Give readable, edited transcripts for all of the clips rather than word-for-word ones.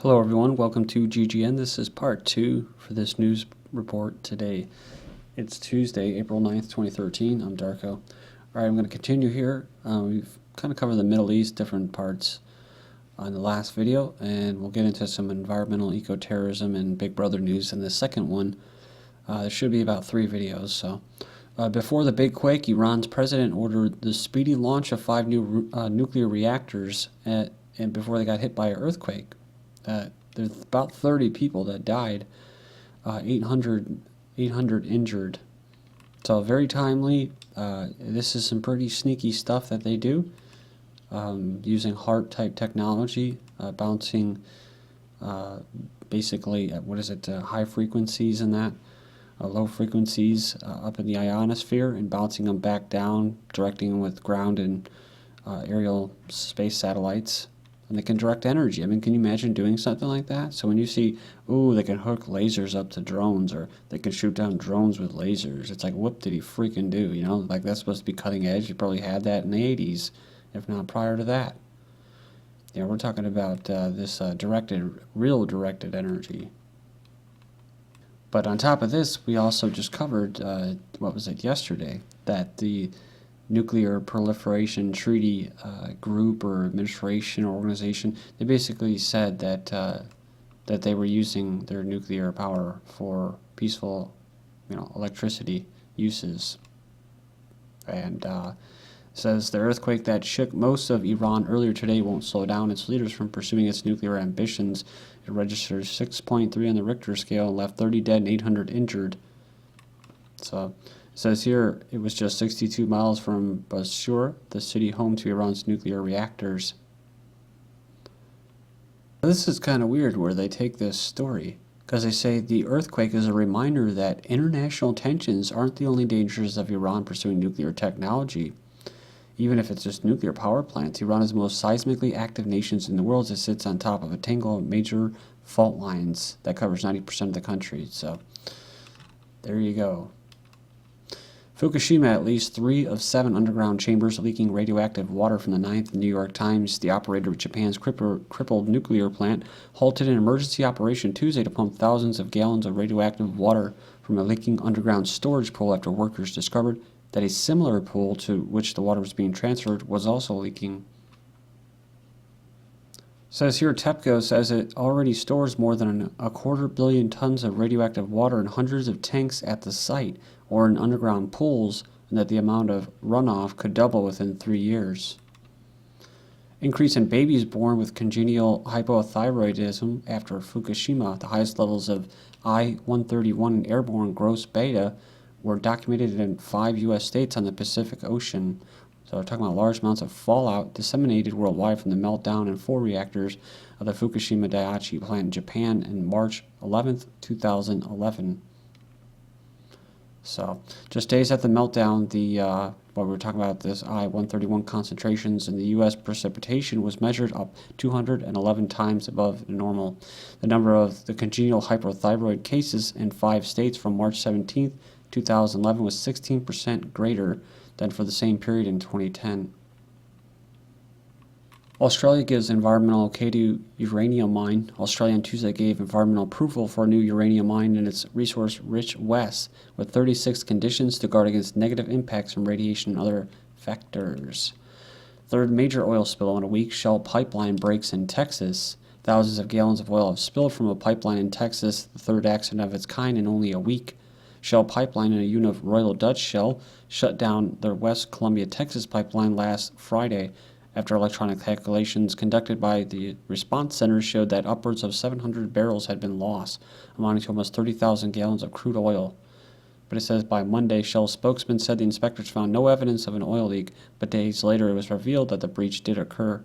Hello everyone, welcome to GGN. This is part 2 for this news report today. It's Tuesday, April 9th, 2013. I'm Darko. Alright, I'm going to continue here. We've kind of covered the Middle East, different parts on the last video, and we'll get into some environmental eco-terrorism and Big Brother news in the second one. There should be about 3 videos. So, before the big quake, Iran's president ordered the speedy launch of 5 new nuclear reactors and before they got hit by an earthquake. There's about 30 people that died, 800 injured. So very timely. This is some pretty sneaky stuff that they do, using HART type technology, bouncing basically high frequencies and that, low frequencies up in the ionosphere and bouncing them back down, directing them with ground and aerial space satellites. And they can direct energy. I mean, can you imagine doing something like that? So when you see, ooh, they can hook lasers up to drones, or they can shoot down drones with lasers, it's like, what did he freaking do? You know, like that's supposed to be cutting edge. You probably had that in the 80s, if not prior to that. You know, we're talking about this real directed energy. But on top of this, we also just covered, yesterday, that the Nuclear Proliferation Treaty group or administration or organization, they basically said that that they were using their nuclear power for peaceful, electricity uses. And says the earthquake that shook most of Iran earlier today won't slow down its leaders from pursuing its nuclear ambitions. It registered 6.3 on the Richter scale and left 30 dead and 800 injured. So it says here it was just 62 miles from Basra, the city home to Iran's nuclear reactors. This is kind of weird where they take this story, because they say the earthquake is a reminder that international tensions aren't the only dangers of Iran pursuing nuclear technology. Even if it's just nuclear power plants, Iran is the most seismically active nation in the world as it sits on top of a tangle of major fault lines that covers 90% of the country. So there you go. Fukushima, at least 3 of 7 underground chambers leaking radioactive water from the 9th. The New York Times, the operator of Japan's crippled nuclear plant, halted an emergency operation Tuesday to pump thousands of gallons of radioactive water from a leaking underground storage pool after workers discovered that a similar pool to which the water was being transferred was also leaking. Says here, TEPCO says it already stores more than a 250 million tons of radioactive water in hundreds of tanks at the site or in underground pools, and that the amount of runoff could double within 3 years. Increase in babies born with congenital hypothyroidism after Fukushima. The highest levels of I-131 and airborne gross beta were documented in 5 U.S. states on the Pacific Ocean. So we're talking about large amounts of fallout disseminated worldwide from the meltdown in 4 reactors of the Fukushima Daiichi plant in Japan in March 11th, 2011. So just days after the meltdown, what we were talking about, this I-131 concentrations in the U.S. precipitation was measured up 211 times above normal. The number of the congenital hyperthyroid cases in 5 states from March 17th, 2011 was 16% greater than for the same period in 2010. Australia gives environmental okay to uranium mine. Australia on Tuesday gave environmental approval for a new uranium mine in its resource-rich west, with 36 conditions to guard against negative impacts from radiation and other factors. Third major oil spill in a week. Shell pipeline breaks in Texas. Thousands of gallons of oil have spilled from a pipeline in Texas, the 3rd accident of its kind in only a week. Shell Pipeline, and a unit of Royal Dutch Shell, shut down their West Columbia, Texas pipeline last Friday after electronic calculations conducted by the response center showed that upwards of 700 barrels had been lost, amounting to almost 30,000 gallons of crude oil. But it says by Monday, Shell spokesman said the inspectors found no evidence of an oil leak, but days later it was revealed that the breach did occur.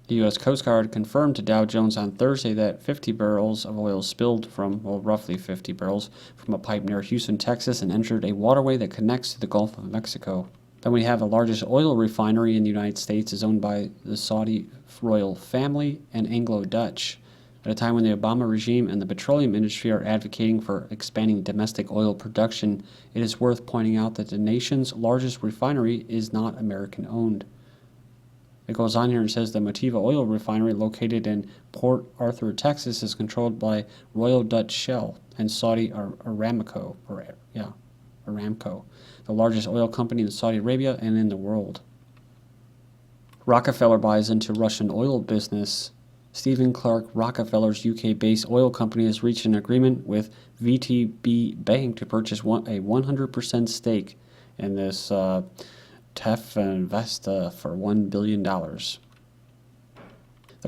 The U.S. Coast Guard confirmed to Dow Jones on Thursday that 50 barrels of oil spilled from, roughly 50 barrels, from a pipe near Houston, Texas, and entered a waterway that connects to the Gulf of Mexico. Then we have the largest oil refinery in the United States is owned by the Saudi royal family and Anglo-Dutch. At a time when the Obama regime and the petroleum industry are advocating for expanding domestic oil production, it is worth pointing out that the nation's largest refinery is not American-owned. It goes on here and says the Motiva oil refinery located in Port Arthur, Texas is controlled by Royal Dutch Shell and Saudi Aramco, the largest oil company in Saudi Arabia and in the world. Rockefeller buys into Russian oil business. Stephen Clark Rockefeller's UK-based oil company has reached an agreement with VTB Bank to purchase a 100% stake in this TEF Investa for $1 billion. The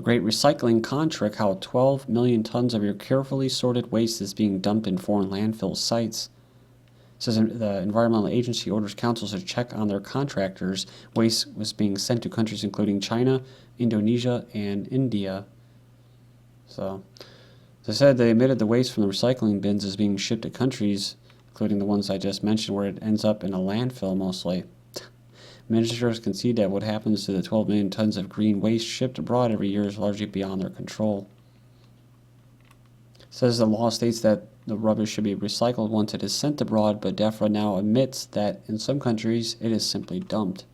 Great Recycling Contract, how 12 million tons of your carefully sorted waste is being dumped in foreign landfill sites. It says the Environmental Agency orders councils to check on their contractors. Waste was being sent to countries including China, Indonesia, and India. So, they said they admitted the waste from the recycling bins is being shipped to countries, including the ones I just mentioned, where it ends up in a landfill mostly. Ministers concede that what happens to the 12 million tons of green waste shipped abroad every year is largely beyond their control. It says the law states that the rubbish should be recycled once it is sent abroad, but DEFRA now admits that in some countries it is simply dumped.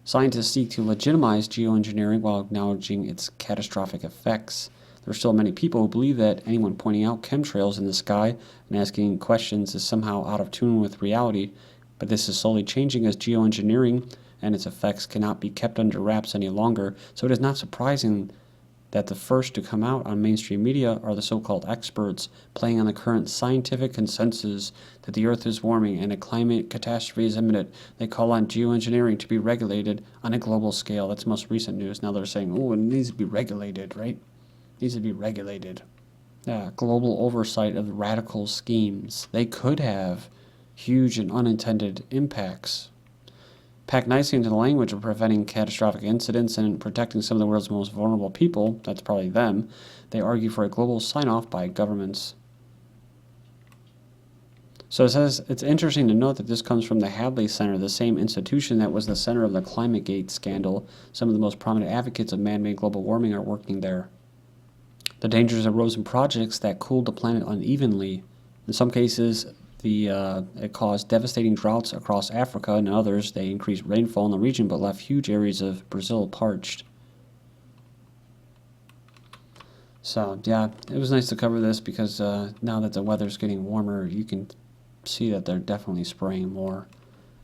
Scientists seek to legitimize geoengineering while acknowledging its catastrophic effects. There are still many people who believe that anyone pointing out chemtrails in the sky and asking questions is somehow out of tune with reality, but this is slowly changing as geoengineering and its effects cannot be kept under wraps any longer, so it is not surprising that the first to come out on mainstream media are the so-called experts, playing on the current scientific consensus that the Earth is warming and a climate catastrophe is imminent. They call on geoengineering to be regulated on a global scale. That's the most recent news. Now they're saying, oh, it needs to be regulated, right? It needs to be regulated. Yeah, global oversight of radical schemes. They could have huge and unintended impacts. Packed nicely into the language of preventing catastrophic incidents and protecting some of the world's most vulnerable people, that's probably them, they argue for a global sign-off by governments. So it says it's interesting to note that this comes from the Hadley Center, the same institution that was the center of the ClimateGate scandal. Some of the most prominent advocates of man-made global warming are working there. The dangers arose in projects that cooled the planet unevenly. In some cases, it caused devastating droughts across Africa, and in others, they increased rainfall in the region but left huge areas of Brazil parched. So, yeah, it was nice to cover this because now that the weather's getting warmer, you can see that they're definitely spraying more.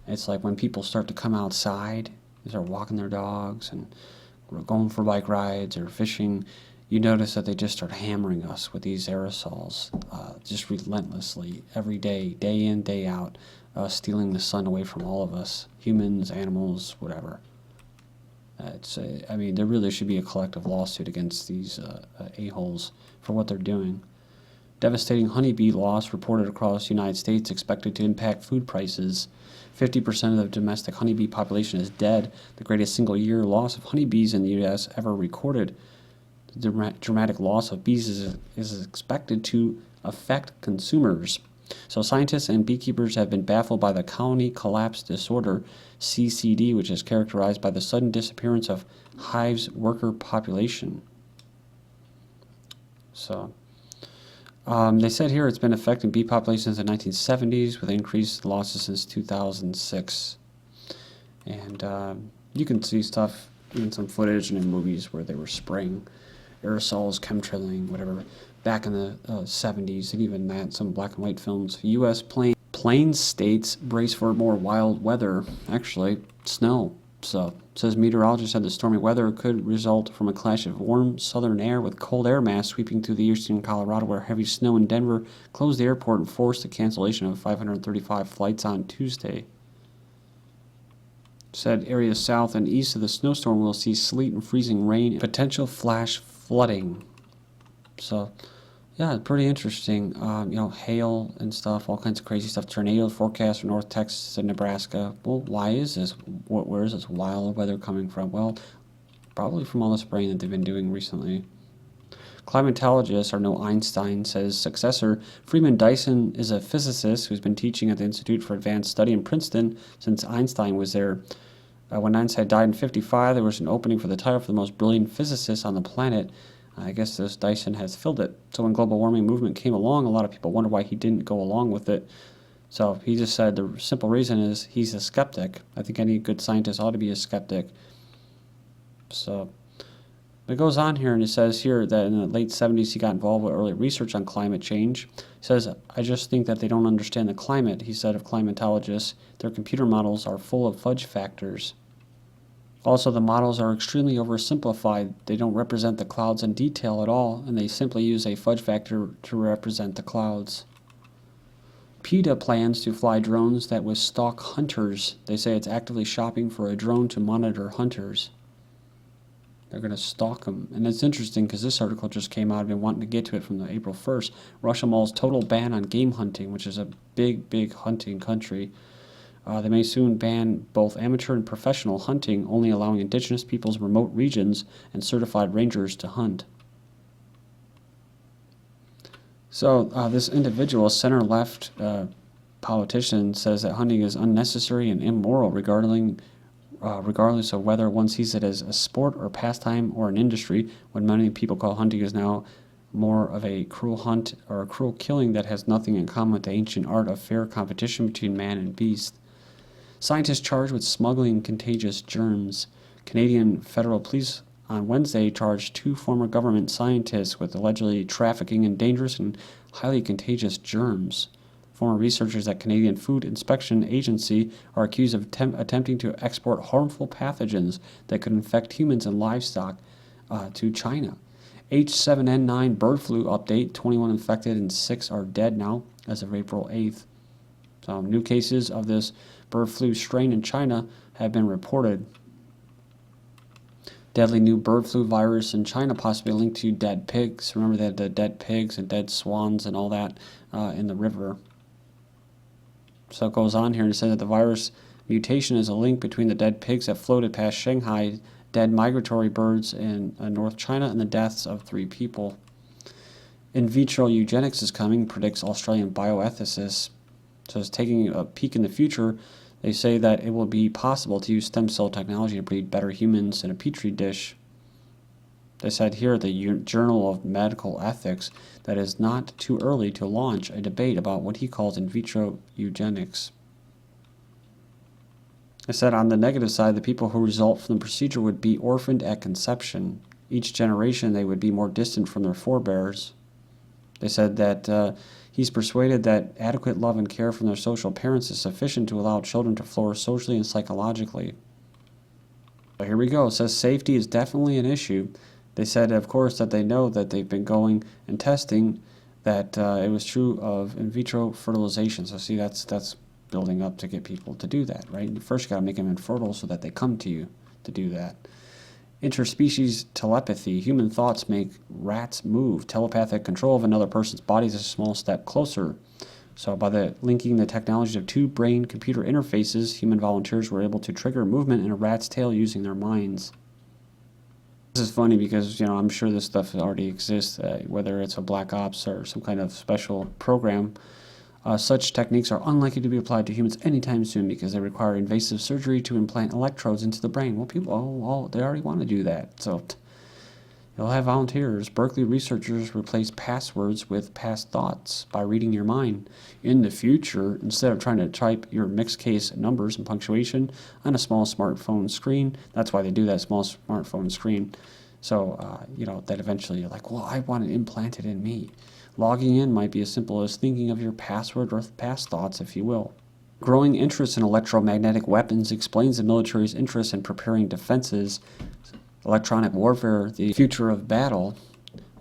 It's like when people start to come outside, they start walking their dogs and going for bike rides or fishing, you notice that they just start hammering us with these aerosols, just relentlessly, every day, day in, day out, stealing the sun away from all of us, humans, animals, whatever. I mean, there really should be a collective lawsuit against these a-holes for what they're doing. Devastating honeybee loss reported across the United States expected to impact food prices. 50% of the domestic honeybee population is dead, the greatest single-year loss of honeybees in the U.S. ever recorded. The dramatic loss of bees is expected to affect consumers. So scientists and beekeepers have been baffled by the colony collapse disorder, CCD, which is characterized by the sudden disappearance of hives' worker population. So they said here it's been affecting bee populations in the 1970s with increased losses since 2006. And you can see stuff, even some footage in movies where they were spraying aerosols, chemtrailing, whatever, back in the 70s, and even that, some black and white films. U.S. plains states brace for more wild weather, actually, snow. So, it says meteorologists said the stormy weather could result from a clash of warm southern air with cold air mass sweeping through the eastern Colorado, where heavy snow in Denver closed the airport and forced the cancellation of 535 flights on Tuesday. Said areas south and east of the snowstorm will see sleet and freezing rain and potential flash flooding. So, yeah, pretty interesting. Hail and stuff, all kinds of crazy stuff. Tornado forecast for North Texas and Nebraska. Well, why is this? Where is this wild weather coming from? Well, probably from all the spraying that they've been doing recently. Climatologists are no Einstein, says successor. Freeman Dyson is a physicist who's been teaching at the Institute for Advanced Study in Princeton since Einstein was there. When Einstein died in 1955, there was an opening for the title for the most brilliant physicist on the planet. I guess this Dyson has filled it. So when global warming movement came along, a lot of people wonder why he didn't go along with it. So he just said the simple reason is he's a skeptic. I think any good scientist ought to be a skeptic. So it goes on here, and it says here that in the late 70s he got involved with early research on climate change. He says, I just think that they don't understand the climate, he said of climatologists. Their computer models are full of fudge factors. Also, the models are extremely oversimplified. They don't represent the clouds in detail at all, and they simply use a fudge factor to represent the clouds. PETA plans to fly drones that will stalk hunters. They say it's actively shopping for a drone to monitor hunters. They're going to stalk them. And it's interesting because this article just came out. I've been wanting to get to it from the April 1st. Russia mulls total ban on game hunting, which is a big hunting country. They may soon ban both amateur and professional hunting, only allowing indigenous peoples' remote regions and certified rangers to hunt. So this individual, center-left politician, says that hunting is unnecessary and immoral, regardless of whether one sees it as a sport or pastime or an industry, when many people call hunting is now more of a cruel hunt or a cruel killing that has nothing in common with the ancient art of fair competition between man and beast. Scientists charged with smuggling contagious germs. Canadian federal police on Wednesday charged 2 former government scientists with allegedly trafficking in dangerous and highly contagious germs. Former researchers at Canadian Food Inspection Agency are accused of attempting to export harmful pathogens that could infect humans and livestock to China. H7N9 bird flu update, 21 infected and 6 are dead now as of April 8th. So new cases of this bird flu strain in China have been reported. Deadly new bird flu virus in China possibly linked to dead pigs. Remember they had the dead pigs and dead swans and all that in the river. So it goes on here and says that the virus mutation is a link between the dead pigs that floated past Shanghai, dead migratory birds in North China, and the deaths of 3 people. In-Vitro Eugenics is coming, predicts Australian bioethicist. So it's taking a peek in the future. They say that it will be possible to use stem cell technology to breed better humans in a petri dish. They said here at the Journal of Medical Ethics that it is not too early to launch a debate about what he calls in vitro eugenics. They said on the negative side, the people who result from the procedure would be orphaned at conception. Each generation they would be more distant from their forebears. They said that he's persuaded that adequate love and care from their social parents is sufficient to allow children to flourish socially and psychologically. So here we go. It says safety is definitely an issue. They said, of course, that they know that they've been going and testing that it was true of in vitro fertilization. So see, that's building up to get people to do that, right? First, you got to make them infertile so that they come to you to do that. Interspecies telepathy. Human thoughts make rats move. Telepathic control of another person's body is a small step closer. So by linking the technology of 2 brain-computer interfaces, human volunteers were able to trigger movement in a rat's tail using their minds. This is funny because, I'm sure this stuff already exists, whether it's a black ops or some kind of special program. Such techniques are unlikely to be applied to humans anytime soon because they require invasive surgery to implant electrodes into the brain. Well, people, they already want to do that. So you'll have volunteers. Berkeley researchers replace passwords with past thoughts by reading your mind. In the future, instead of trying to type your mixed case numbers and punctuation on a small smartphone screen, that's why they do that small smartphone screen. So, that eventually you're like, well, I want it implanted in me. Logging in might be as simple as thinking of your password or past thoughts, if you will. Growing interest in electromagnetic weapons explains the military's interest in preparing defenses. Electronic warfare, the future of battle,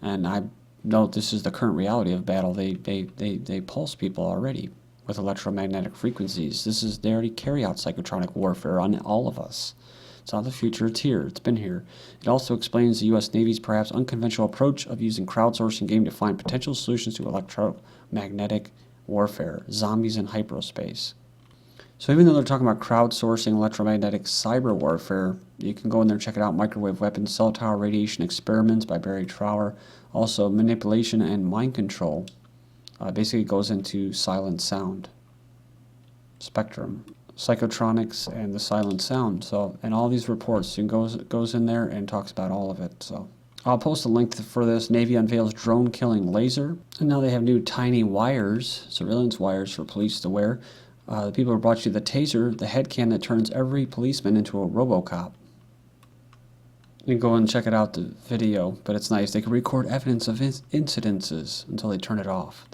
and I know this is the current reality of battle. They pulse people already with electromagnetic frequencies. They already carry out psychotronic warfare on all of us. It's not the future, it's here, it's been here. It also explains the U.S. Navy's perhaps unconventional approach of using crowdsourcing game to find potential solutions to electromagnetic warfare, zombies in hyperspace. So even though they're talking about crowdsourcing electromagnetic cyber warfare, you can go in there and check it out. Microwave Weapons, Cell Tower Radiation Experiments by Barry Trower. Also Manipulation and Mind Control. Basically goes into silent sound spectrum. Psychotronics and the silent sound. So, and all these reports, it goes in there and talks about all of it. So I'll post a link for this. Navy unveils drone killing laser. And now they have new tiny wires, surveillance wires for police to wear. The people who brought you the taser, the headcan that turns every policeman into a RoboCop. You can go and check it out, the video, but it's nice. They can record evidence of incidences until they turn it off.